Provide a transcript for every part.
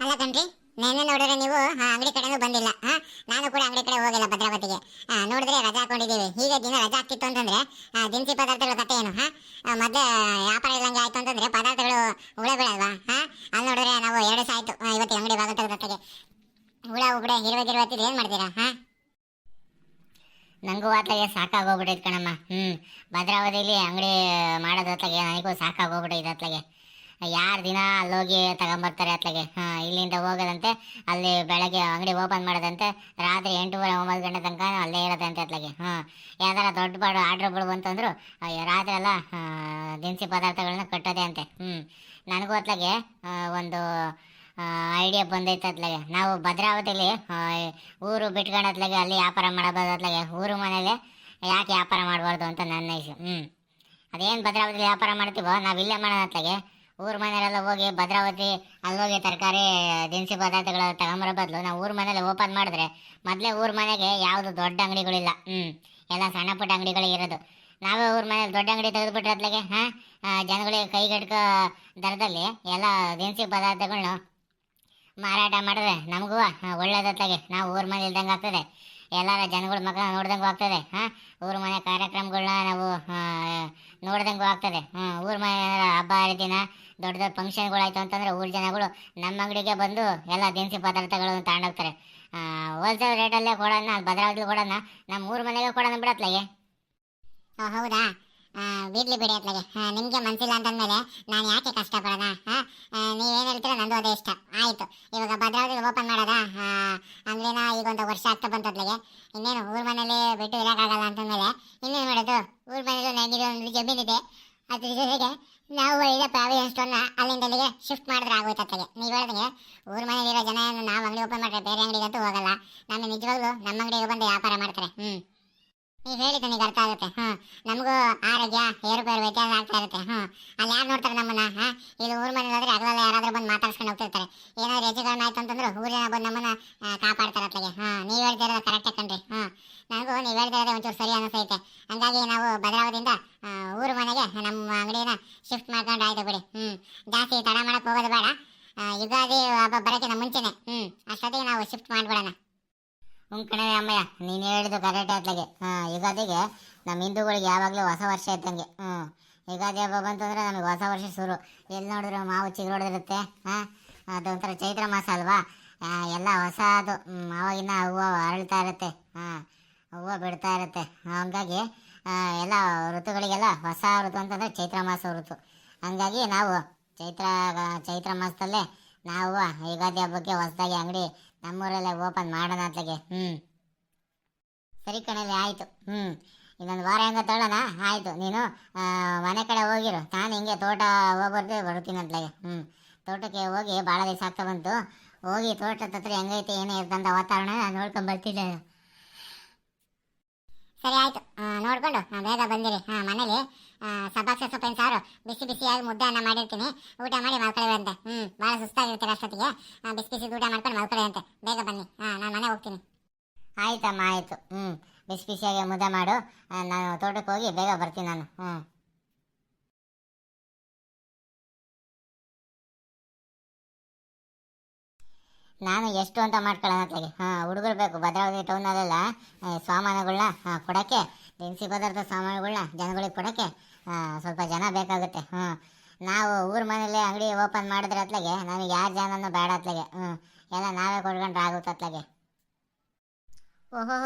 ಅಲ್ಲ ಕಣ್ರಿ, ನೆನ್ನೆ ನೋಡಿದ್ರೆ ನೀವು ಅಂಗಡಿ ಕಡೆನೂ ಬಂದಿಲ್ಲ. ನಾನು ಕೂಡ ಅಂಗಡಿ ಕಡೆ ಹೋಗಿಲ್ಲ ಭದ್ರಾವತಿಗೆ. ನೋಡಿದ್ರೆ ರಜಾ ಹಾಕೊಂಡಿದ್ದೀವಿ. ಹೀಗೆ ದಿನ ರಜಾ ಆಗ್ತಿತ್ತು ಅಂತಂದ್ರೆ ದಿನಸಿ ಪದಾರ್ಥಗಳ ಕತೆ ಏನು? ಮೊದಲೇ ವ್ಯಾಪಾರ ಇಲ್ಲಂಗೆ ಆಯ್ತು ಅಂತಂದ್ರೆ ಪದಾರ್ಥಗಳು ಹುಳ ಬೀಳಲ್ವಾ? ಅಲ್ಲಿ ನೋಡಿದ್ರೆ ನಾವು 2 ದಿವಸ ಆಯ್ತು ಇವತ್ತಿಗೆ ಅಂಗಡಿ ಬಾಗಿಲು ತೆಗೆದೊತ್ತಿಗೆ. ಹುಳ ಉಗುಡೆ ಇರುವತ್ತಿದ್ರೆ ಏನು ಮಾಡ್ತೀರಾ? ನನಗೂ ಆತ್ಲಾಗೆ ಸಾಕಾಗೋಗ್ಬಿಟ್ಟೈತೆ ಕಣಮ್ಮ. ಭದ್ರಾವತಿಲಿ ಅಂಗಡಿ ಮಾಡೋದತ್ಲಾಗೆ ನನಗೂ ಸಾಕಾಗೋಗ್ಬಿಟ್ಟೈತೆ ಅತ್ಲಾಗೆ. ಯಾರು ದಿನ ಅಲ್ಲೋಗಿ ತಗೊಂಬರ್ತಾರೆ ಅತ್ಲಾಗೆ. ಇಲ್ಲಿಂದ ಹೋಗೋದಂತೆ, ಅಲ್ಲಿ ಬೆಳಗ್ಗೆ ಅಂಗಡಿ ಓಪನ್ ಮಾಡೋದಂತೆ, ರಾತ್ರಿ 8:30 9 ಗಂಟೆ ತನಕ ಅಲ್ಲೇ ಇರೋದಂತೆ ಅತ್ಲಾಗೆ. ಯಾವ್ದಾರ ದೊಡ್ಡ ಬಾಡು ಆರ್ಡ್ರ್ಗಳು ಬಂತಂದ್ರು ರಾತ್ರಿ ಎಲ್ಲ ದಿನಸಿ ಪದಾರ್ಥಗಳನ್ನ ಕಟ್ಟೋದೆ ಅಂತೆ. ನನಗೂ ಅತ್ಲಾಗೆ ಒಂದು ಐಡಿಯಾ ಬಂದೈತೆ ಅತ್ಲಾಗೆ. ನಾವು ಭದ್ರಾವತಿಲಿ ಊರು ಬಿಟ್ಕೊಂಡತ್ಲಾಗೆ ಅಲ್ಲಿ ವ್ಯಾಪಾರ ಮಾಡಬಹುದು ಅತ್ಲಾಗೆ. ಊರು ಮನೇಲಿ ಯಾಕೆ ವ್ಯಾಪಾರ ಮಾಡಬಾರ್ದು ಅಂತ ನನ್ನ ಇಶ್ಯೂ. ಅದೇನು ಭದ್ರಾವತಿಲಿ ವ್ಯಾಪಾರ ಮಾಡ್ತೀವೋ ನಾವು ಇಲ್ಲೇ ಮಾಡೋಣ ಅತ್ಲಾಗೆ. ಊರ ಮನೆಯಲ್ಲೆಲ್ಲ ಹೋಗಿ ಭದ್ರಾವತಿ ಅಲ್ಲೋಗಿ ತರಕಾರಿ ದಿನಸಿ ಪದಾರ್ಥಗಳು ತಗೊಂಬರೋ ಬದಲು ನಾವು ಊರ ಮನೇಲಿ ಓಪನ್ ಮಾಡಿದ್ರೆ, ಮೊದಲೇ ಊರ ಮನೆಗೆ ಯಾವುದು ದೊಡ್ಡ ಅಂಗಡಿಗಳಿಲ್ಲ. ಎಲ್ಲ ಸಣ್ಣ ಪುಟ್ಟ ಅಂಗಡಿಗಳೇ ಇರೋದು. ನಾವೇ ಊರ ಮನೇಲಿ ದೊಡ್ಡ ಅಂಗಡಿ ತೆಗೆದುಬಿಟ್ರೆ ಅತ್ಲಾಗೆ ಜನಗಳಿಗೆ ಕೈಗೆಟ್ಕೋ ದರದಲ್ಲಿ ಎಲ್ಲ ದಿನಸಿ ಪದಾರ್ಥಗಳನ್ನ ಮಾರಾಟ ಮಾಡಿದ್ರೆ ನಮಗೂ ಒಳ್ಳೇದತ್ಲಾಗೆ. ನಾವು ಊರ ಮನೆ ಇಲ್ದಂಗೆ ಆಗ್ತದೆ, ಎಲ್ಲರ ಜನಗಳ ಮಗ ನೋಡ್ದಂಗೂ ಆಗ್ತದೆ. ಊರ ಮನೆ ಕಾರ್ಯಕ್ರಮಗಳನ್ನ ನಾವು ನೋಡ್ದಂಗೂ ಆಗ್ತದೆ. ಊರ ಮನೆ ಹಬ್ಬ ಹರಿದಿನ ದೊಡ್ಡ ದೊಡ್ಡ ಫಂಕ್ಷನ್ಗಳಾಯ್ತು ಅಂತಂದ್ರೆ ಊರ ಜನಗಳು ನಮ್ಮ ಅಂಗಡಿಗೆ ಬಂದು ಎಲ್ಲ ದಿನಸಿ ಪದಾರ್ಥಗಳನ್ನು ತಗೊಂಡೋಗ್ತಾರೆ. ಹೋಲ್ಸೇಲ್ ರೇಟಲ್ಲೇ ಕೊಡೋಣ, ಭದ್ರಾವತಿ ಕೊಡೋಣ, ನಮ್ಮ ಊರ ಮನೆಗೆ ಕೊಡೋಣ ಬಿಡತ್ಲಾಗೆ. ಹೌದಾ? ಬಿಡ್ಲಿ ಬಿಡಿ ಅತ್ಲಾಗೆ. ನಿಮಗೆ ಮನಸ್ಸಿಲ್ಲ ಅಂತಂದ್ಮೇಲೆ ನಾನು ಯಾಕೆ ಕಷ್ಟಪಡೋಣ? ನೀವೇನು ಹೇಳ್ತೀರ ನಂದು ಅದೇ ಇಷ್ಟ. ಆಯಿತು, ಇವಾಗ ಭದ್ರಾವತಿ ಓಪನ್ ಮಾಡೋದಾ ಅಂಗಡಿನ? ಈಗ ಒಂದು ವರ್ಷ ಆಗ್ತಾ ಬಂತತ್ಲಾಗೆ. ಇನ್ನೇನು ಊರ ಮನೇಲಿ ಬಿಟ್ಟು ಇರೋಕ್ಕಾಗಲ್ಲ ಅಂತಂದ್ಮೇಲೆ ಇನ್ನೇನು ಮಾಡೋದು? ಊರ ಮನೇಲಿ ನನಗೆ ಒಂದು ಜಮೀನಿದೆ, ಅದ್ರ ಜೊತೆಗೆ ನಾವು ಒಳ್ಳೆ ಪ್ರಾವಿಡೆನ್ಸ್ ಸ್ಟೋರ್ನ ಅಲ್ಲಿಂದ ಅಲ್ಲಿಗೆ ಶಿಫ್ಟ್ ಮಾಡಿದ್ರೆ ಆಗೋಯ್ತು ಅತ್ಲಾಗೆ. ನೀವು ಹೇಳ್ದಂಗೆ ಊರ ಮನೇಲಿರೋ ಜನ ನಾವು ಅಂಗಡಿ ಓಪನ್ ಮಾಡಿದ್ರೆ ಬೇರೆ ಅಂಗಡಿಗಂತೂ ಹೋಗಲ್ಲ. ನಾನು ನಿಜವಾಗ್ಲೂ ನಮ್ಮ ಅಂಗಡಿಗೆ ಬಂದು ವ್ಯಾಪಾರ ಮಾಡ್ತಾರೆ. ನೀವು ಹೇಳಿದ ನನಗೆ ಅರ್ಥ ಆಗುತ್ತೆ. ನಮಗೂ ಆರೋಗ್ಯ ಏರುಪೇರು ವ್ಯತ್ಯಾಸ ಆಗ್ತಾ ಇರುತ್ತೆ. ಅಲ್ಲಿ ಯಾರು ನೋಡ್ತಾರೆ ನಮ್ಮನ್ನ? ಇಲ್ಲಿ ಊರ ಮನೇಲಿ ಹೋದ್ರೆ ಅಗಲೆಲ್ಲ ಯಾರಾದ್ರೂ ಬಂದು ಮಾತಾಡ್ಸ್ಕೊಂಡು ಹೋಗ್ತಿರ್ತಾರೆ. ಏನಾದ್ರು ಹೆಚ್ಚು ಕಡಿಮೆ ಆಯ್ತು ಅಂತಂದ್ರೆ ಊರ ಜನ ಬಂದು ನಮ್ಮನ್ನ ಕಾಪಾಡ್ತಾರೆ ಅತ್ಲಾಗೆ. ನೀವು ಹೇಳ್ತಿರೋದು ಕರೆಕ್ಟೇ ಕಣ್ರಿ. ನನಗೂ ನೀವು ಹೇಳ್ತಿರೋದೇ ಒಂಚೂರು ಸರಿ ಅನಿಸ್ತೈತೆ. ಹಂಗಾಗಿ ನಾವು ಭದ್ರಾವತಿಯಿಂದ ಊರ ಮನೆಗೆ ನಮ್ಮ ಅಂಗಡಿನ ಶಿಫ್ಟ್ ಮಾಡ್ಕೊಂಡು ಆಯ್ತು ಬಿಡಿ. ಜಾಸ್ತಿ ತಡ ಮಾಡಕ್ಕೆ ಹೋಗೋದು ಬೇಡ. ಯುಗಾದಿ ಹಬ್ಬ ಬರೋಕ್ಕಿಂತ ಮುಂಚೆನೆ ಅಷ್ಟೊತ್ತಿಗೆ ನಾವು ಶಿಫ್ಟ್ ಮಾಡಿಬಿಡೋಣ. ಕಣೆ ಅಮ್ಮಯ್ಯ, ನೀನು ಹೇಳಿದ್ದು ಕರೆಕ್ಟ್ ಅತ್ಲಾಗೆ. ಯುಗಾದಿಗೆ ನಮ್ಮ ಹಿಂದೂಗಳಿಗೆ ಯಾವಾಗಲೂ ಹೊಸ ವರ್ಷ ಇದ್ದಂಗೆ. ಯುಗಾದಿ ಹಬ್ಬ ಬಂತಂದ್ರೆ ನಮಗೆ ಹೊಸ ವರ್ಷ ಶುರು. ಎಲ್ಲಿ ನೋಡಿದ್ರು ಮಾವು ಚಿಗುರೊಡೆದಿರುತ್ತೆ. ಅದೊಂಥರ ಚೈತ್ರ ಮಾಸ ಅಲ್ವಾ? ಎಲ್ಲ ಹೊಸದು. ಅವಾಗಿನ ಹೂವು ಅರಳ್ತಾ ಇರುತ್ತೆ, ಹೂವು ಬಿಡ್ತಾ ಇರುತ್ತೆ. ಹಂಗಾಗಿ ಎಲ್ಲ ಋತುಗಳಿಗೆಲ್ಲ ಹೊಸ ಋತು ಅಂತಂದರೆ ಚೈತ್ರ ಮಾಸ ಋತು. ಹಂಗಾಗಿ ನಾವು ಚೈತ್ರ ಮಾಸದಲ್ಲೇ ನಾವು ಯುಗಾದಿ ಹಬ್ಬಕ್ಕೆ ಹೊಸದಾಗಿ ಅಂಗಡಿ ನಮ್ಮೂರಲ್ಲೇ ಓಪನ್ ಮಾಡೋಣ ಅತ್ಲಾಗೆ. ಸರಿ ಕಣಲ್ಲಿ, ಆಯಿತು. ಇನ್ನೊಂದು ವಾರ ಹೆಂಗೆ ತಗೊಳ್ಳೋಣ? ಆಯಿತು, ನೀನು ಮನೆ ಕಡೆ ಹೋಗಿರು, ನಾನು ಹಿಂಗೆ ತೋಟ ಬರ್ತೀನಿ ಅತ್ಲಾಗೆ. ತೋಟಕ್ಕೆ ಹೋಗಿ ಭಾಳ ದಿವಸ ಆಗ್ತಾ ಬಂತು. ಹೋಗಿ ತೋಟದ ಹತ್ರ ಹೆಂಗೈತೆ ಏನೇ ಇರ್ತಂತ ವಾತಾವರಣ ನೋಡ್ಕೊಂಡು ಬರ್ತಿದ್ದೆ. ಸರಿ ಆಯಿತು, ನೋಡ್ಕೊಂಡು ಬೇಗ ಬಂದಿರಿ. ಮನೇಲಿ ಸಬ್ಬಾಕ್ಷ ಸೊಪ್ಪಿನ ಸಾರು ಬಿಸಿ ಬಿಸಿಯಾಗಿ ಮುದ್ದೆ ಅನ್ನ ಮಾಡಿರ್ತೀನಿ. ಊಟ ಮಾಡಿ ಮಲ್ಕೊಳ್ಳಿ ಅಂತೆ. ಭಾಳ ಸುಸ್ತಾಗಿರ್ತೀರ ಅಷ್ಟೊತ್ತಿಗೆ. ಬಿಸಿ ಬಿಸಿ ಊಟ ಮಾಡ್ಕೊಂಡು ಮಲ್ಕೊಳ್ಳಿ ಅಂತೆ. ಬೇಗ ಬನ್ನಿ, ನಾನು ಮನೆ ಹೋಗ್ತೀನಿ. ಆಯ್ತಮ್ಮ, ಆಯಿತು. ಬಿಸಿ ಬಿಸಿಯಾಗಿ ಮುದ್ದೆ ಮಾಡು, ನಾನು ತೋಟಕ್ಕೆ ಹೋಗಿ ಬೇಗ ಬರ್ತೀನಿ ನಾನು. ನಾನು ಎಷ್ಟು ಅಂತ ಮಾಡ್ಕೊಳ್ಳೋಣ ಅತ್ಲಾಗೆ. ಹುಡುಗರು ಬೇಕು ಭದ್ರಾವತಿ ಟೌನಲ್ಲೆಲ್ಲ ಸಾಮಾನುಗಳನ್ನ ಕೊಡೋಕ್ಕೆ, ದಿನಸಿ ಪದಾರ್ಥ ಸಾಮಾನುಗಳನ್ನ ಜನಗಳಿಗೆ ಕೊಡೋಕ್ಕೆ ಸ್ವಲ್ಪ ಜನ ಬೇಕಾಗುತ್ತೆ. ನಾವು ಊರ ಮನೇಲಿ ಅಂಗಡಿ ಓಪನ್ ಮಾಡಿದ್ರೆ ಅತ್ಲಾಗೆ ನನಗೆ ಯಾರು ಜನನೂ ಬೇಡ ಅತ್ಲಾಗೆ. ಎಲ್ಲ ನಾವೇ ಕೊಡ್ಕೊಂಡ್ರೆ ಆಗುತ್ತೆ ಅತ್ಲಾಗೆ. ಓಹೋ,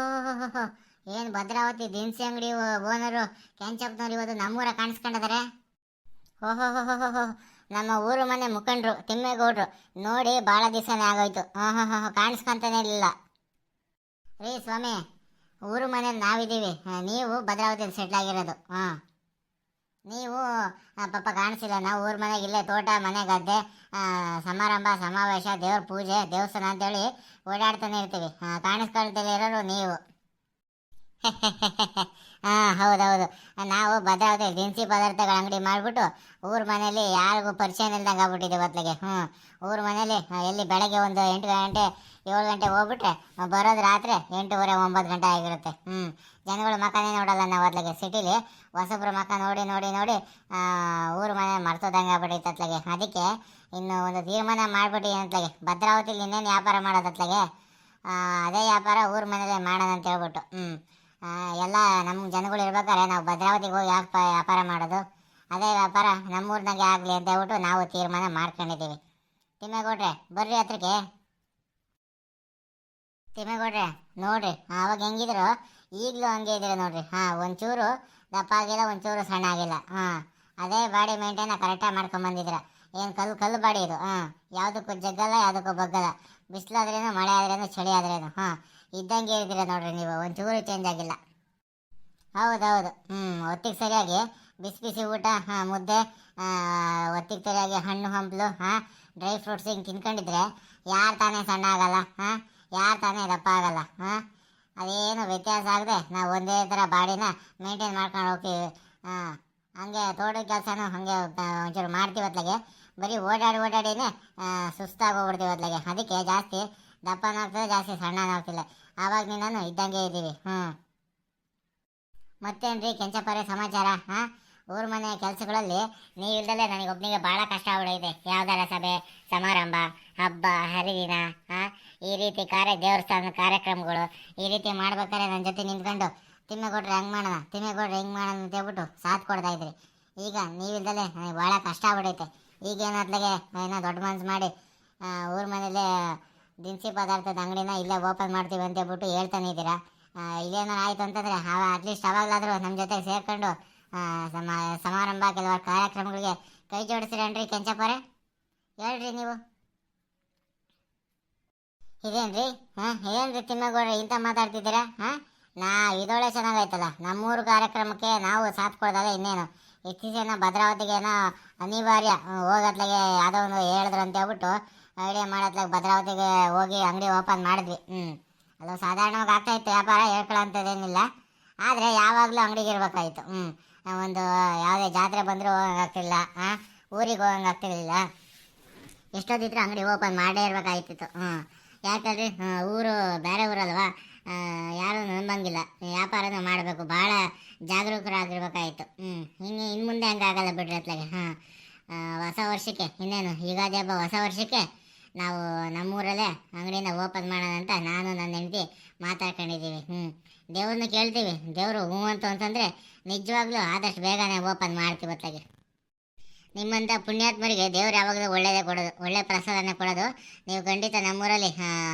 ಏನು ಭದ್ರಾವತಿ ದಿನಸಿ ಅಂಗಡಿ ಓನರು ಕೆಂಚಪ್ಪನವ್ರು ಇವತ್ತು ನಮ್ಮೂರ ಕಾಣಿಸ್ಕೊಂಡಿದ್ದಾರೆ. ಓಹೋ, ನಮ್ಮ ಊರು ಮನೆ ಮುಖಂಡರು ತಿಮ್ಮೇಗೌಡರು ನೋಡಿ ಭಾಳ ದಿವಸನೇ ಆಗೋಯ್ತು. ಕಾಣಿಸ್ಕೊಂತಾನೆ ಇರಲಿಲ್ಲ. ರೀ ಸ್ವಾಮಿ, ಊರು ಮನೇಲಿ ನಾವಿದ್ದೀವಿ, ನೀವು ಭದ್ರಾವತಿಯಲ್ಲಿ ಸೆಟ್ಲ್ ಆಗಿರೋದು. ನೀವು ಪಾಪ ಕಾಣಿಸಿಲ್ಲ. ನಾವು ಊರ ಮನೆಗೆ ಇಲ್ಲೇ ತೋಟ, ಮನೆ, ಗದ್ದೆ, ಸಮಾರಂಭ, ಸಮಾವೇಶ, ದೇವ್ರ ಪೂಜೆ, ದೇವಸ್ಥಾನ ಅಂತೇಳಿ ಓಡಾಡ್ತಾನೆ ಇರ್ತೀವಿ. ಕಾಣಿಸ್ಕೊಳ್ತಲೇ ಇರೋರು ನೀವು. ಹೌದೌದು, ನಾವು ಭದ್ರಾವತಿ ದಿನಸಿ ಪದಾರ್ಥಗಳ ಅಂಗಡಿ ಮಾಡಿಬಿಟ್ಟು ಊರ ಮನೇಲಿ ಯಾರಿಗೂ ಪರಿಚಯ ಇಲ್ದಂಗೆ ಆಗ್ಬಿಟ್ಟಿದ್ದೀವಿ ಅತ್ಲಾಗೆ. ಊರ ಮನೇಲಿ ಎಲ್ಲಿ ಬೆಳಗ್ಗೆ ಒಂದು 8 ಗಂಟೆ 7 ಗಂಟೆ ಹೋಗ್ಬಿಟ್ರೆ ಬರೋದು ರಾತ್ರಿ 8:30 9 ಗಂಟೆ ಆಗಿರುತ್ತೆ. ಜನಗಳ ಮಕ್ಕನೇ ನೋಡಲ್ಲ ನಾವು ಅತ್ಲಾಗೆ. ಸಿಟಿಲಿ ಹೊಸಬ್ರ ಮಕ್ಕ ನೋಡಿ ನೋಡಿ ನೋಡಿ ಊರ ಮನೆ ಮರ್ತೋದಂಗೆ ಆಗ್ಬಿಟ್ಟೈತೆ ಅತ್ಲಾಗೆ. ಅದಕ್ಕೆ ಇನ್ನು ಒಂದು ತೀರ್ಮಾನ ಮಾಡ್ಬಿಟ್ಟು ಏನತ್ಲಾಗೆ ಭದ್ರಾವತಿಲಿ ಇನ್ನೇನು ವ್ಯಾಪಾರ ಮಾಡೋದತ್ಲಾಗೆ ಅದೇ ವ್ಯಾಪಾರ ಊರ ಮನೇಲೆ ಮಾಡೋಣ ಅಂತ ಹೇಳ್ಬಿಟ್ಟು ಎಲ್ಲ ನಮ್ಮ ಜನಗಳು ಇರ್ಬೇಕಾದ್ರೆ ನಾವು ಭದ್ರಾವತಿಗೆ ಹೋಗಿ ಯಾಕೆ ವ್ಯಾಪಾರ ಮಾಡೋದು, ಅದೇ ವ್ಯಾಪಾರ ನಮ್ಮೂರಿನಾಗೆ ಆಗಲಿ ಅಂತ ಹೇಳ್ಬಿಟ್ಟು ನಾವು ತೀರ್ಮಾನ ಮಾಡ್ಕೊಂಡಿದ್ದೀವಿ. ತಿಮ್ಮೇಗೌಡ್ರೆ ಬರ್ರಿ ಹತ್ರಕ್ಕೆ. ತಿಮ್ಮೇಗೌಡ್ರೆ ನೋಡ್ರಿ ಆವಾಗ ಹೆಂಗಿದ್ರು ಈಗಲೂ ಹಂಗೆ ಇದ್ದೀರ ನೋಡ್ರಿ. ಒಂಚೂರು ದಪ್ಪ ಆಗಿಲ್ಲ, ಒಂಚೂರು ಸಣ್ಣ ಆಗಿಲ್ಲ. ಅದೇ ಬಾಡಿ ಮೇಂಟೈನ ಕರೆಕ್ಟಾಗಿ ಮಾಡ್ಕೊಂಬಂದಿದ್ರ. ಏನು ಕಲ್ಲು ಬಾಡಿ ಇದು. ಯಾವುದಕ್ಕೂ ಜಗ್ಗಲ್ಲ, ಯಾವುದಕ್ಕೂ ಬಗ್ಗಲ್ಲ. ಬಿಸಿಲಾದ್ರೇನು, ಮಳೆ ಆದ್ರೇನು, ಚಳಿ ಆದ್ರೇನು ಇದ್ದಂಗೆ ಇದ್ದೀರ ನೋಡ್ರಿ ನೀವು, ಒಂಚೂರು ಚೇಂಜ್ ಆಗಿಲ್ಲ. ಹೌದೌದು. ಹೊತ್ತಿಗೆ ಸರಿಯಾಗಿ ಬಿಸಿ ಬಿಸಿ ಊಟ, ಮುದ್ದೆ, ಹೊತ್ತಿಗೆ ಸರಿಯಾಗಿ ಹಣ್ಣು ಹಂಪಲು, ಡ್ರೈ ಫ್ರೂಟ್ಸ್ ಹಿಂಗೆ ತಿನ್ಕೊಂಡಿದ್ರೆ ಯಾರು ತಾನೇ ಸಣ್ಣ ಆಗಲ್ಲ, ಯಾರು ತಾನೇ ದಪ್ಪ ಆಗಲ್ಲ. ಅದೇನು ವ್ಯತ್ಯಾಸ ಆಗದೆ ನಾವು ಒಂದೇ ಥರ ಬಾಡಿನ ಮೇಂಟೈನ್ ಮಾಡ್ಕೊಂಡು ಹೋಗ್ತೀವಿ. ಹಂಗೆ ತೋಟದ ಕೆಲಸನೂ ಹಾಗೆ ಒಂಚೂರು ಮಾಡ್ತೀವಿ ಅತ್ಲಾಗೆ. ಬರೀ ಓಡಾಡಿನೇ ಸುಸ್ತಾಗಿ ಹೋಗ್ಬಿಡ್ತೀವಿ ಅತ್ಲಾಗೆ. ಅದಕ್ಕೆ ಜಾಸ್ತಿ ದಪ್ಪನೂ ಆಗ್ತದೆ, ಜಾಸ್ತಿ ಸಣ್ಣನೂ ಆಗ್ತಿಲ್ಲ. ಆವಾಗ ನೀನು ಇದ್ದಂಗೆ ಇದ್ದೀವಿ. ಮತ್ತೇನ್ರಿ ಕೆಂಚಪ್ಪರೇ ಸಮಾಚಾರ? ಊರ ಮನೆ ಕೆಲಸಗಳಲ್ಲಿ ನೀವಿಲ್ದಲೇ ನನಗೊಬ್ಬನಿಗೆ ಭಾಳ ಕಷ್ಟ ಆಗ್ಬಿಡೈತೆ. ಯಾವ್ದಾರ ಸಭೆ ಸಮಾರಂಭ, ಹಬ್ಬ ಹರಿದಿನ, ಈ ರೀತಿ ದೇವಸ್ಥಾನದ ಕಾರ್ಯಕ್ರಮಗಳು ಈ ರೀತಿ ಮಾಡ್ಬೇಕಾದ್ರೆ ನನ್ನ ಜೊತೆ ನಿಂತ್ಕೊಂಡು ತಿಮ್ಮೇಗೌಡ್ರೆ ಹಂಗೆ ಮಾಡೋಣ, ತಿಮ್ಮೇಗೌಡ್ರೆ ಹಿಂಗೆ ಮಾಡೋಣ ಅಂತ ಹೇಳ್ಬಿಟ್ಟು ಸಾಥ್ ಕೊಡ್ತಾ ಇದ್ರಿ. ಈಗ ನೀವಿಲ್ದಲೇ ನನಗೆ ಭಾಳ ಕಷ್ಟ ಆಗ್ಬಿಡೈತೆ. ಈಗೇನಾದ್ಲಾಗೆ ಏನೋ ದೊಡ್ಡ ಮನ್ಸು ಮಾಡಿ ಊರ ಮನೇಲೆ ದಿನಸಿ ಪದಾರ್ಥದ ಅಂಗಡಿನ ಇಲ್ಲೇ ಓಪನ್ ಮಾಡ್ತೀವಿ ಅಂತ ಹೇಳ್ಬಿಟ್ಟು ಹೇಳ್ತಾನೆ ಇದ್ದೀರಾ. ಇಲ್ಲೇನೋ ಆಯಿತು ಅಂತಂದರೆ ಅಟ್ಲೀಸ್ಟ್ ಅವಾಗಲಾದರೂ ನಮ್ಮ ಜೊತೆಗೆ ಸೇರ್ಕೊಂಡು ಸಮಾರಂಭ ಕೆಲವಾರು ಕಾರ್ಯಕ್ರಮಗಳಿಗೆ ಕೈ ಜೋಡಿಸಿರೇನ್ರಿ ಕೆಂಚಪ್ಪರೇ? ಹೇಳ್ರಿ ನೀವು. ಇದೇನ್ರಿ ಏನ್ರಿ ತಿಮ್ಮೇಗೌಡ್ರೆ ಇಂಥ ಮಾತಾಡ್ತಿದ್ದೀರಾ? ಇದೊಳ್ಳೆ ಚೆನ್ನಾಗೈತಲ್ಲ. ನಮ್ಮೂರು ಕಾರ್ಯಕ್ರಮಕ್ಕೆ ನಾವು ಸಾಥ್ ಕೊಡ್ದಾಗ ಇನ್ನೇನು ಇತ್ತೀಚೆನ ಭದ್ರಾವತಿಗೇನೋ ಅನಿವಾರ್ಯ ಹೋಗತ್ಲಾಗೆ ಯಾವುದೋ ಒಂದು ಹೇಳಿದ್ರು ಅಂತ ಹೇಳ್ಬಿಟ್ಟು ಐಡಿಯಾ ಮಾಡತ್ಲಾಗ ಭದ್ರಾವತಿಗೆ ಹೋಗಿ ಅಂಗಡಿ ಓಪನ್ ಮಾಡಿದ್ವಿ. ಅದು ಸಾಧಾರಣವಾಗಿ ಆಗ್ತಾಯಿತ್ತು ವ್ಯಾಪಾರ, ಹೇಳ್ಕೊಳ್ಳೋಂಥದ್ದೇನಿಲ್ಲ. ಆದರೆ ಯಾವಾಗಲೂ ಅಂಗಡಿಗೆ ಇರ್ಬೇಕಾಯ್ತು. ಒಂದು ಯಾವುದೇ ಜಾತ್ರೆ ಬಂದರೂ ಹೋಗಂಗಾಗ್ತಿಲ್ಲ, ಊರಿಗೆ ಹೋಗಂಗಾಗ್ತಿರ್ಲಿಲ್ಲ. ಎಷ್ಟೊತ್ತಿದ್ರು ಅಂಗಡಿ ಓಪನ್ ಮಾಡೇ ಇರ್ಬೇಕಾಯ್ತಿತ್ತು. ಯಾಕಂದರೆ ಊರು ಬೇರೆ ಊರಲ್ವಾ, ಯಾರೂ ನಂಬಂಗಿಲ್ಲ. ವ್ಯಾಪಾರನೂ ಮಾಡಬೇಕು, ಭಾಳ ಜಾಗರೂಕರಾಗಿರ್ಬೇಕಾಯ್ತು. ಹಿಂಗೆ ಇನ್ನು ಮುಂದೆ ಹಂಗೆ ಆಗಲ್ಲ ಬಿಡ್ರಿ ಅತ್ಲಾಗೆ. ಹೊಸ ವರ್ಷಕ್ಕೆ ಇನ್ನೇನು ಯುಗಾದಿ ಹಬ್ಬ, ಹೊಸ ವರ್ಷಕ್ಕೆ ನಾವು ನಮ್ಮೂರಲ್ಲೇ ಅಂಗಡಿನ ಓಪನ್ ಮಾಡೋಣ ಅಂತ ನಾನು ನನ್ನ ಹೆಂಡತಿ ಮಾತಾಡ್ಕೊಂಡಿದ್ದೀವಿ. ದೇವ್ರನ್ನ ಕೇಳ್ತೀವಿ. ದೇವರು ಹ್ಞೂ ಅಂತಂದರೆ ನಿಜವಾಗ್ಲೂ ಆದಷ್ಟು ಬೇಗನೆ ಓಪನ್ ಮಾಡ್ತೀವಿ ಅತ್ಲಾಗೆ. ನಿಮ್ಮಂಥ ಪುಣ್ಯಾತ್ಮರಿಗೆ ದೇವ್ರು ಯಾವಾಗಲೂ ಒಳ್ಳೆಯದೇ ಕೊಡೋದು, ಒಳ್ಳೆ ಪ್ರಸಾದನ ಕೊಡೋದು. ನೀವು ಖಂಡಿತ ನಮ್ಮೂರಲ್ಲಿ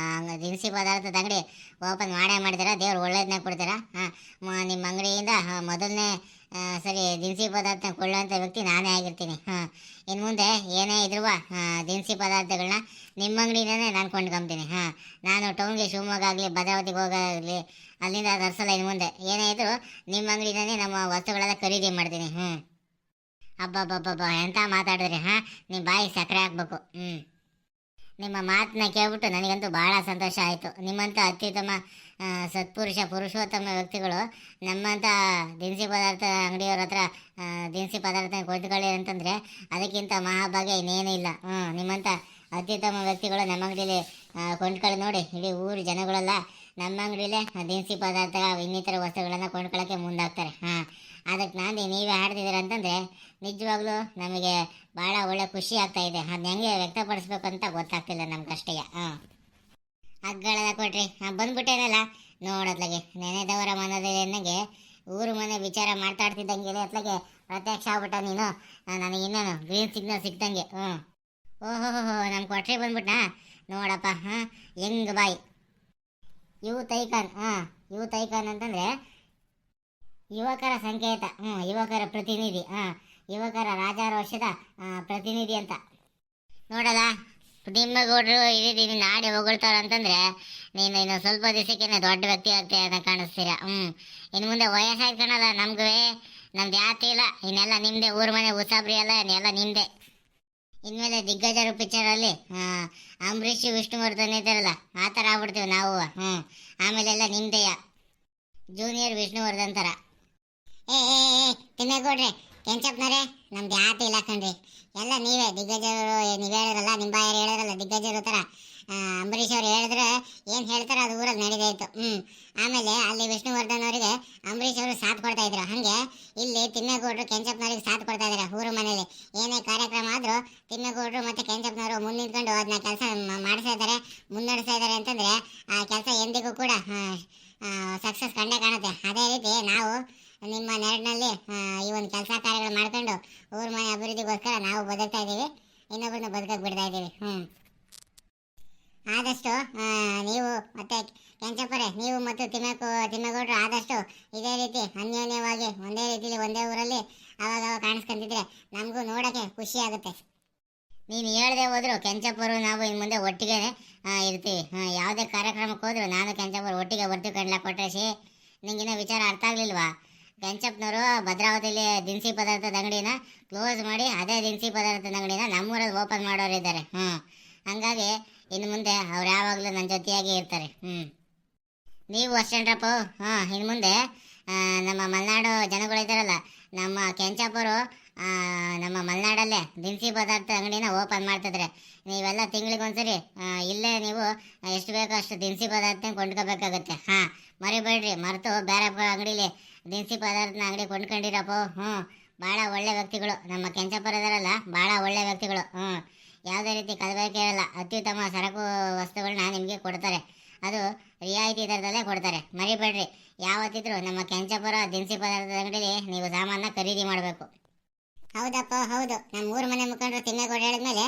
ದಿನಸಿ ಪದಾರ್ಥದ ಅಂಗಡಿ ಓಪನ್ ಮಾಡೇ ಮಾಡ್ತೀರಾ, ದೇವ್ರು ಒಳ್ಳೇದನ್ನೇ ಕೊಡ್ತೀರಾ. ನಿಮ್ಮ ಅಂಗಡಿಯಿಂದ ಮೊದಲನೇ ಸರಿ ದಿನಸಿ ಪದಾರ್ಥ ಕೊಳ್ಳುವಂಥ ವ್ಯಕ್ತಿ ನಾನೇ ಆಗಿರ್ತೀನಿ. ಇನ್ನು ಮುಂದೆ ಏನೇ ಇದ್ರೂ ದಿನಸಿ ಪದಾರ್ಥಗಳನ್ನ ನಿಮ್ಮ ಅಂಗಡಿನೇ ನಾನು ಕೊಂಡ್ಕೊಂತೀನಿ. ನಾನು ಟೌನ್ಗೆ ಶಿವಮೊಗ್ಗ ಆಗಲಿ ಭದ್ರಾವತಿಗೆ ಹೋಗೋಗಲಿ ಅಲ್ಲಿಂದ ತರಿಸಲ್ಲ. ಇನ್ನು ಮುಂದೆ ಏನೇ ಇದ್ರೂ ನಿಮ್ಮ ಅಂಗಡಿನೇ ನಮ್ಮ ವಸ್ತುಗಳೆಲ್ಲ ಖರೀದಿ ಮಾಡ್ತೀನಿ. ಹಬ್ಬಬ್ಬಬ್ಬ ಎಂತ ಮಾತಾಡಿದ್ರಿ. ನಿಮ್ಮ ಬಾಯಿ ಸಕ್ಕರೆ ಹಾಕ್ಬೇಕು. ನಿಮ್ಮ ಮಾತನ್ನ ಕೇಳ್ಬಿಟ್ಟು ನನಗಂತೂ ಭಾಳ ಸಂತೋಷ ಆಯಿತು. ನಿಮ್ಮಂಥ ಅತ್ಯುತ್ತಮ ಪುರುಷೋತ್ತಮ ವ್ಯಕ್ತಿಗಳು ನಮ್ಮಂಥ ದಿನಸಿ ಪದಾರ್ಥ ಅಂಗಡಿಯವ್ರ ಹತ್ರ ದಿನಸಿ ಪದಾರ್ಥ ಕೊಂಡ್ಕೊಳ್ಳಿ ಅಂತಂದರೆ ಅದಕ್ಕಿಂತ ಮಹಾಭಾಗ್ಯ ಇನ್ನೇನೂ ಇಲ್ಲ. ನಿಮ್ಮಂಥ ಅತ್ಯುತ್ತಮ ವ್ಯಕ್ತಿಗಳು ನಮ್ಮ ಅಂಗಡಿಯಲ್ಲಿ ಕೊಂಡ್ಕೊಳ್ಳಿ ನೋಡಿ. ಇಡೀ ಊರು ಜನಗಳೆಲ್ಲ ನಮ್ಮ ಅಂಗಡಿಲೇ ದಿನಸಿ ಪದಾರ್ಥ ಇನ್ನಿತರ ವಸ್ತುಗಳನ್ನು ಕೊಂಡ್ಕೊಳ್ಳೋಕ್ಕೆ ಮುಂದಾಗ್ತಾರೆ. ಅದಕ್ಕೆ ನೀವೇ ಹಾಡ್ತಿದ್ದೀರ ಅಂತಂದರೆ ನಿಜವಾಗ್ಲೂ ನಮಗೆ ಭಾಳ ಒಳ್ಳೆ ಖುಷಿ ಆಗ್ತಾ ಇದೆ. ಅದನ್ನ ಹೆಂಗೆ ವ್ಯಕ್ತಪಡಿಸ್ಬೇಕು ಅಂತ ಗೊತ್ತಾಗ್ತಿಲ್ಲ ನಮ್ಗಷ್ಟೇ. ಹಗ್ಗಳೆಲ್ಲ ಕೊಟ್ರಿ ಬಂದ್ಬಿಟ್ಟೇನಲ್ಲ ನೋಡತ್ಲಾಗೆ. ನೆನೆದವರ ಮನದಲ್ಲಿಗೆ ಊರು ಮನೆ ವಿಚಾರ ಮಾತಾಡ್ತಿದ್ದಂಗೆ ಅತ್ಲಾಗೆ ಪ್ರತ್ಯಕ್ಷ ಆಗ್ಬಿಟ್ಟ ನೀನು. ನನಗೆ ಇನ್ನೇನು ಗ್ರೀನ್ ಸಿಗ್ನಲ್ ಸಿಕ್ತಂಗೆ. ಓಹೋ ನಮ್ಮ ಕೊಟ್ರಿ ಬಂದ್ಬಿಟ್ನಾ ನೋಡಪ್ಪ. ಹೆಂಗ್ ಬಾಯಿ ಯೂತ್ ಐಕಾನ್ ಅಂತಂದರೆ ಯುವಕರ ಸಂಕೇತ, ಯುವಕರ ಪ್ರತಿನಿಧಿ, ಯುವಕರ ರಾಜಾರೋಷದ ಪ್ರತಿನಿಧಿ ಅಂತ ನೋಡಲ್ಲ. ತಿಮ್ಮೇಗೌಡರು ಇಡೀ ನಾಡಿ ಹೊಗಳ್ತಾರ ಅಂತಂದರೆ ನೀನು ಇನ್ನು ಸ್ವಲ್ಪ ದಿವಸಕ್ಕೆ ದೊಡ್ಡ ವ್ಯಕ್ತಿ ಆಗ್ತೀಯ ಅಂತ ಕಾಣಿಸ್ತೀರ. ಇನ್ನು ಮುಂದೆ ವಯಸ್ಸಾಯ್ತು ಕಾಣಲ್ಲ ನಮ್ಗೂ, ನಮ್ದು ಯಾತಿ ಇಲ್ಲ. ಇನ್ನೆಲ್ಲ ನಿಮ್ಮದೇ, ಊರು ಮನೆ ಉಸಾಬ್ರಿ ಎಲ್ಲ ಎಲ್ಲ ನಿಮ್ಮದೇ. ಇನ್ಮೇಲೆ ದಿಗ್ಗಜರು ಪಿಕ್ಚರಲ್ಲಿ ಅಂಬರೀಷ್ ವಿಷ್ಣುವರ್ಧನ್ ಇದ್ದಾರಲ್ಲ ಆ ಥರ ಆಗ್ಬಿಡ್ತೀವಿ ನಾವು. ಆಮೇಲೆಲ್ಲ ನಿಮ್ಮದೆಯ ಜೂನಿಯರ್ ವಿಷ್ಣುವರ್ಧನ್ ಥರ. ತಿಮ್ಮೇಗೌಡ್ರೆ ಕೆಂಚಪ್ಪನರೇ ನಮ್ದು ಯಾತಿ ಇಲ್ಲ ಕಣ್ರಿ, ಎಲ್ಲ ನೀವೇ ದಿಗ್ಗಜರು. ನೀವು ಹೇಳಿರಲ್ಲ, ನಿಮ್ಮ ಬಾಯರು ಹೇಳಿರಲ್ಲ ದಿಗ್ಗಜರು ಥರ ಅಂಬರೀಷ್ ಅವ್ರು ಹೇಳಿದ್ರೆ ಏನು ಹೇಳ್ತಾರೋ ಅದು ಊರಲ್ಲಿ ನಡೀತಾಯಿತ್ತು. ಆಮೇಲೆ ಅಲ್ಲಿ ವಿಷ್ಣುವರ್ಧನ್ ಅವರಿಗೆ ಅಂಬರೀಷ್ ಅವರು ಸಾಥ್ ಕೊಡ್ತಾ ಇದ್ರು. ಹಾಗೆ ಇಲ್ಲಿ ತಿಮ್ಮೇಗೌಡರು ಕೆಂಚಪ್ಪನವ್ರಿಗೆ ಸಾಥ್ ಕೊಡ್ತಾ ಇದ್ದಾರೆ. ಊರು ಮನೇಲಿ ಏನೇ ಕಾರ್ಯಕ್ರಮ ಆದರೂ ತಿಮ್ಮೇಗೌಡರು ಮತ್ತು ಕೆಂಚಪ್ಪನವರು ಮುಂದೆ ನಿಂತ್ಕೊಂಡು ಅದನ್ನ ಕೆಲಸ ಮಾಡಿಸ್ತಾ ಇದ್ದಾರೆ, ಮುನ್ನಡೆಸ್ತಾ ಇದ್ದಾರೆ ಅಂತಂದರೆ ಆ ಕೆಲಸ ಎಂದಿಗೂ ಕೂಡ ಸಕ್ಸಸ್ ಕಂಡೇ ಕಾಣುತ್ತೆ. ಅದೇ ರೀತಿ ನಾವು ನಿಮ್ಮ ನೆರಳಿನಲ್ಲಿ ಈ ಒಂದು ಕೆಲಸ ಕಾರ್ಯಗಳು ಮಾಡ್ಕೊಂಡು ಊರ ಮನೆ ಅಭಿವೃದ್ಧಿಗೋಸ್ಕರ ನಾವು ಬದುಕ್ತಾ ಇದ್ದೀವಿ, ಇನ್ನೊಬ್ಬರನ್ನ ಬದುಕಕ್ಕೆ ಬಿಡ್ತಾ ಇದ್ದೀವಿ. ಆದಷ್ಟು ನೀವು ಮತ್ತು ಕೆಂಚಪ್ಪರೆ, ನೀವು ಮತ್ತು ತಿಮ್ಮೇಗೌಡರು ಆದಷ್ಟು ಇದೇ ರೀತಿ ಅನ್ಯೋನ್ಯವಾಗಿ ಒಂದೇ ರೀತಿಯಲ್ಲಿ ಒಂದೇ ಊರಲ್ಲಿ ಅವಾಗ ಕಾಣಿಸ್ಕೊಂತಿದ್ರೆ ನಮಗೂ ನೋಡೋಕ್ಕೆ ಖುಷಿ ಆಗುತ್ತೆ. ನೀನು ಹೇಳ್ದೆ ಹೋದ್ರು ಕೆಂಚಪ್ಪರು ನಾವು ಇನ್ನು ಮುಂದೆ ಒಟ್ಟಿಗೆ ಇರ್ತೀವಿ. ಯಾವುದೇ ಕಾರ್ಯಕ್ರಮಕ್ಕೆ ಹೋದ್ರು ನಾನು ಕೆಂಚಪ್ಪರು ಒಟ್ಟಿಗೆ ಬರ್ತೀವಿ ಕಣ್ಲ ಕೊಟ್ರೇಶಿ. ನಿಂಗಿನ್ನೂ ವಿಚಾರ ಅರ್ಥ ಆಗಲಿಲ್ವಾ? ಕೆಂಚಪ್ಪನವರು ಭದ್ರಾವತಿಯಲ್ಲಿ ದಿನಸಿ ಪದಾರ್ಥದ ಅಂಗಡಿನ ಕ್ಲೋಸ್ ಮಾಡಿ ಅದೇ ದಿನಸಿ ಪದಾರ್ಥದ ಅಂಗಡಿನ ನಮ್ಮೂರಲ್ಲಿ ಓಪನ್ ಮಾಡೋರಿದ್ದಾರೆ. ಹಂಗಾಗಿ ಇನ್ನು ಮುಂದೆ ಅವ್ರು ಯಾವಾಗಲೂ ನನ್ನ ಜೊತೆಯಾಗಿ ಇರ್ತಾರೆ. ನೀವು ಅಷ್ಟೇನ್ರಪ್ಪ. ಇನ್ನು ಮುಂದೆ ನಮ್ಮ ಮಲೆನಾಡು ಜನಗಳಿದ್ದಾರಲ್ಲ, ನಮ್ಮ ಕೆಂಚಪ್ಪರು ನಮ್ಮ ಮಲೆನಾಡಲ್ಲೇ ದಿನಸಿ ಪದಾರ್ಥ ಅಂಗಡಿನ ಓಪನ್ ಮಾಡ್ತಿದ್ರೆ ನೀವೆಲ್ಲ ತಿಂಗಳಿಗೊಂದ್ಸರಿ ಇಲ್ಲೇ ನೀವು ಎಷ್ಟು ಬೇಕೋ ಅಷ್ಟು ದಿನಸಿ ಪದಾರ್ಥ ಕೊಂಡ್ಕೋಬೇಕಾಗತ್ತೆ. ಮರಿಬೇಡ್ರಿ, ಮರೆತು ಬೇರೆ ಅಂಗಡಿಲಿ ದಿನಸಿ ಪದಾರ್ಥನ ಅಂಗಡಿ ಕೊಂಡ್ಕೊಂಡಿರಪ್ಪ. ಭಾಳ ಒಳ್ಳೆ ವ್ಯಕ್ತಿಗಳು ನಮ್ಮ ಕೆಂಚಪ್ಪರು ಇದಾರಲ್ಲ, ಭಾಳ ಒಳ್ಳೆ ವ್ಯಕ್ತಿಗಳು. ಯಾವುದೇ ರೀತಿ ಕಲಬೆರಕೆ ಇರಲ್ಲ, ಅತ್ಯುತ್ತಮ ಸರಕು ವಸ್ತುಗಳನ್ನ ನಿಮಗೆ ಕೊಡ್ತಾರೆ. ಅದು ರಿಯಾಯಿತಿ ದರದಲ್ಲೇ ಕೊಡ್ತಾರೆ. ಮರಿಬೇಡ್ರಿ, ಯಾವತ್ತಿದ್ರು ನಮ್ಮ ಕೆಂಚಪ್ಪರ ದಿನಸಿ ಪದಾರ್ಥದ ಅಂಗಡಿಲಿ ನೀವು ಸಾಮಾನ ಖರೀದಿ ಮಾಡಬೇಕು. ಹೌದಪ್ಪ, ಹೌದು. ನಮ್ಮ ಊರ ಮನೆ ಮುಖಂಡರು ತಿಮ್ಮೇಗೌಡ ಹೇಳಿದ್ಮೇಲೆ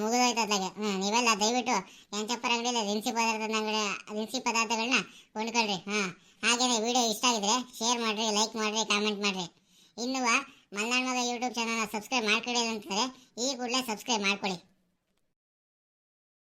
ಮುಗಿದೋಯ್ತದಾಗೆ. ನೀವೆಲ್ಲ ದಯವಿಟ್ಟು ಕೆಂಚಪ್ಪರ ಅಂಗಡಿಯಲ್ಲಿ ದಿನಸಿ ಪದಾರ್ಥಗಳನ್ನ ಕೊಂಡ್ಕೊಳ್ರಿ. ಹಾಗೇನೆ ವಿಡಿಯೋ ಇಷ್ಟ ಆಗಿದ್ರೆ ಶೇರ್ ಮಾಡಿರಿ, ಲೈಕ್ ಮಾಡಿರಿ, ಕಾಮೆಂಟ್ ಮಾಡಿರಿ. ಇನ್ನು ಮಲ್ನಾಡ್ ಮಗ ಯೂಟ್ಯೂಬ್ ಚಾನಲ್ನ ಸಬ್ಸ್ಕ್ರೈಬ್ ಮಾಡ್ಕೊಳ್ಳಿ ಅಂತಂದರೆ ಈ ಕೂಡಲೇ ಸಬ್ಸ್ಕ್ರೈಬ್ ಮಾಡ್ಕೊಳ್ಳಿ.